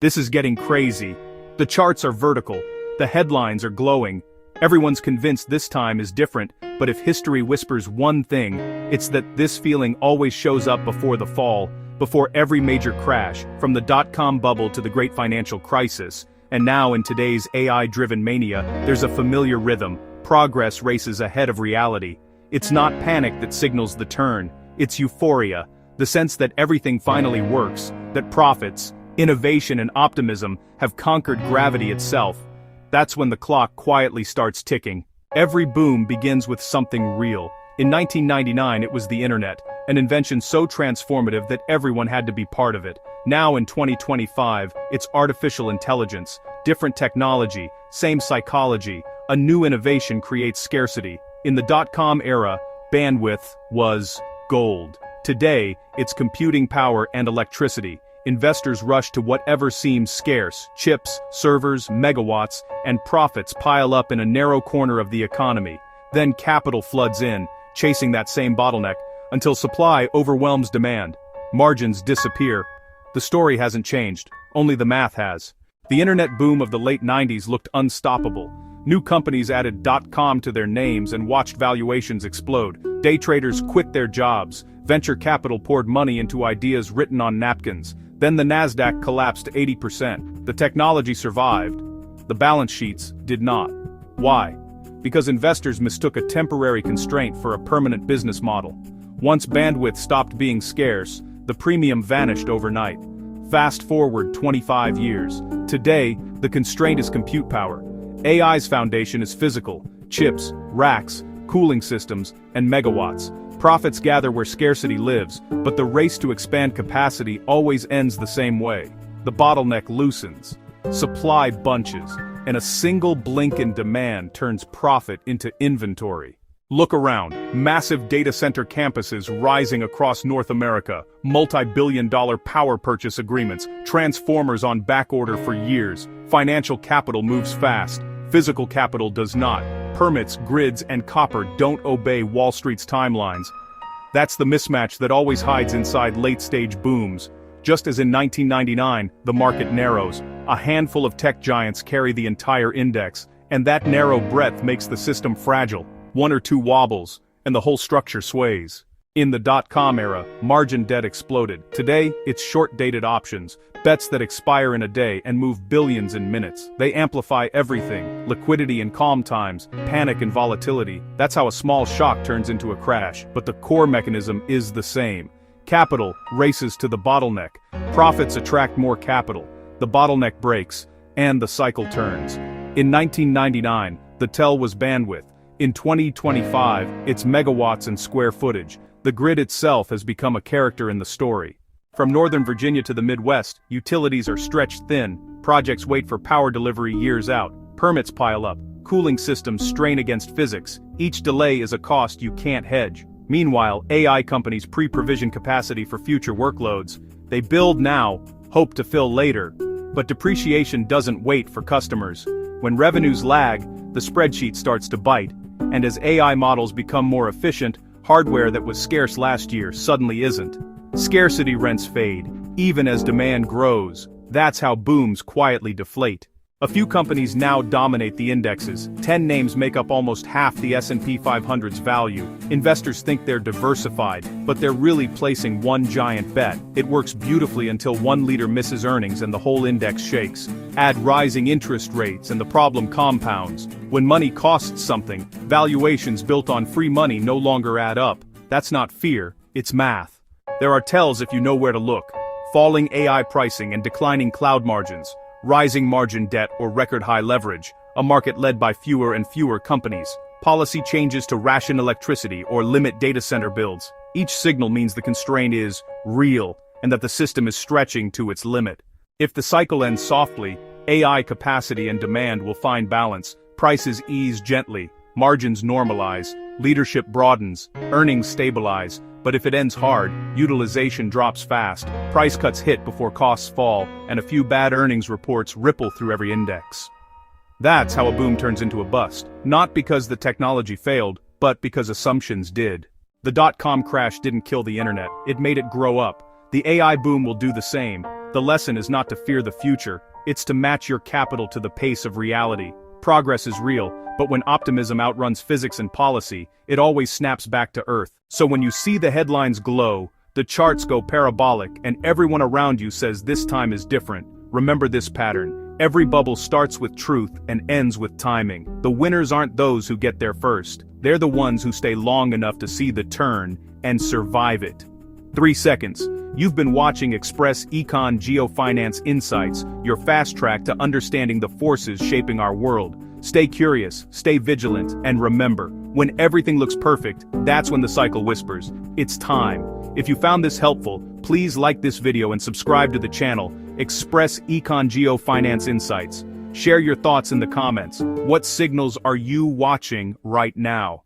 This is getting crazy. The charts are vertical, the headlines are glowing. Everyone's convinced this time is different, but if history whispers one thing, it's that this feeling always shows up before the fall, before every major crash, from the dot-com bubble to the great financial crisis. And now in today's AI-driven mania, there's a familiar rhythm. Progress races ahead of reality. It's not panic that signals the turn, it's euphoria, the sense that everything finally works, that profits, innovation and optimism have conquered gravity itself. That's when the clock quietly starts ticking. Every boom begins with something real. In 1999 it was the internet, an invention so transformative that everyone had to be part of it. Now in 2025, it's artificial intelligence, different technology, same psychology, a new innovation creates scarcity. In the dot-com era, bandwidth was gold. Today, it's computing power and electricity. Investors rush to whatever seems scarce, chips, servers, megawatts, and profits pile up in a narrow corner of the economy. Then capital floods in, chasing that same bottleneck, until supply overwhelms demand. Margins disappear. The story hasn't changed, only the math has. The internet boom of the late 90s looked unstoppable. New companies added .com to their names and watched valuations explode. Day traders quit their jobs. Venture capital poured money into ideas written on napkins. Then the Nasdaq collapsed 80%. The technology survived. The balance sheets did not. Why? Because investors mistook a temporary constraint for a permanent business model. Once bandwidth stopped being scarce, the premium vanished overnight. Fast forward 25 years. Today, the constraint is compute power. AI's foundation is physical, chips, racks, cooling systems, and megawatts. Profits gather where scarcity lives, but the race to expand capacity always ends the same way. The bottleneck loosens, supply bunches, and a single blink in demand turns profit into inventory. Look around, massive data center campuses rising across North America, multi-billion-dollar power purchase agreements, transformers on backorder for years. Financial capital moves fast, physical capital does not. Permits, grids, and copper don't obey Wall Street's timelines. That's the mismatch that always hides inside late-stage booms. Just as in 1999, the market narrows. A handful of tech giants carry the entire index, and that narrow breadth makes the system fragile. One or two wobbles, and the whole structure sways. In the dot-com era, margin debt exploded. Today, it's short-dated options, bets that expire in a day and move billions in minutes. They amplify everything, liquidity in calm times, panic and volatility. That's how a small shock turns into a crash, but the core mechanism is the same. Capital races to the bottleneck. Profits attract more capital. The bottleneck breaks, and the cycle turns. In 1999, the tell was bandwidth. In 2025, it's megawatts and square footage. The grid itself has become a character in the story. From Northern Virginia to the Midwest, utilities are stretched thin, projects wait for power delivery years out, permits pile up, cooling systems strain against physics, each delay is a cost you can't hedge. Meanwhile, AI companies pre-provision capacity for future workloads. They build now, hope to fill later. But depreciation doesn't wait for customers. When revenues lag, the spreadsheet starts to bite. And as AI models become more efficient, hardware that was scarce last year suddenly isn't. Scarcity rents fade, even as demand grows. That's how booms quietly deflate. A few companies now dominate the indexes. 10 names make up almost half the S&P 500's value. Investors think they're diversified, but they're really placing one giant bet. It works beautifully until one leader misses earnings and the whole index shakes. Add rising interest rates and the problem compounds. When money costs something, valuations built on free money no longer add up. That's not fear, it's math. There are tells if you know where to look. Falling AI pricing and declining cloud margins. Rising margin debt or record-high leverage, a market led by fewer and fewer companies, policy changes to ration electricity or limit data center builds. Each signal means the constraint is real and that the system is stretching to its limit. If the cycle ends softly, AI capacity and demand will find balance, prices ease gently, margins normalize, leadership broadens, earnings stabilize. But if it ends hard, utilization drops fast, price cuts hit before costs fall, and a few bad earnings reports ripple through every index. That's how a boom turns into a bust, not because the technology failed, but because assumptions did. The dot-com crash didn't kill the internet, it made it grow up. The AI boom will do the same. The lesson is not to fear the future, it's to match your capital to the pace of reality. Progress is real, but when optimism outruns physics and policy, it always snaps back to earth. So when you see the headlines glow, the charts go parabolic, and everyone around you says this time is different, remember this pattern. Every bubble starts with truth and ends with timing. The winners aren't those who get there first. They're the ones who stay long enough to see the turn and survive it. 3 seconds. You've been watching Express EconGeoFinance Insights, your fast track to understanding the forces shaping our world. Stay curious, stay vigilant, and remember, when everything looks perfect, that's when the cycle whispers, it's time. If you found this helpful, please like this video and subscribe to the channel, Express EconGeoFinance Insights. Share your thoughts in the comments. What signals are you watching right now?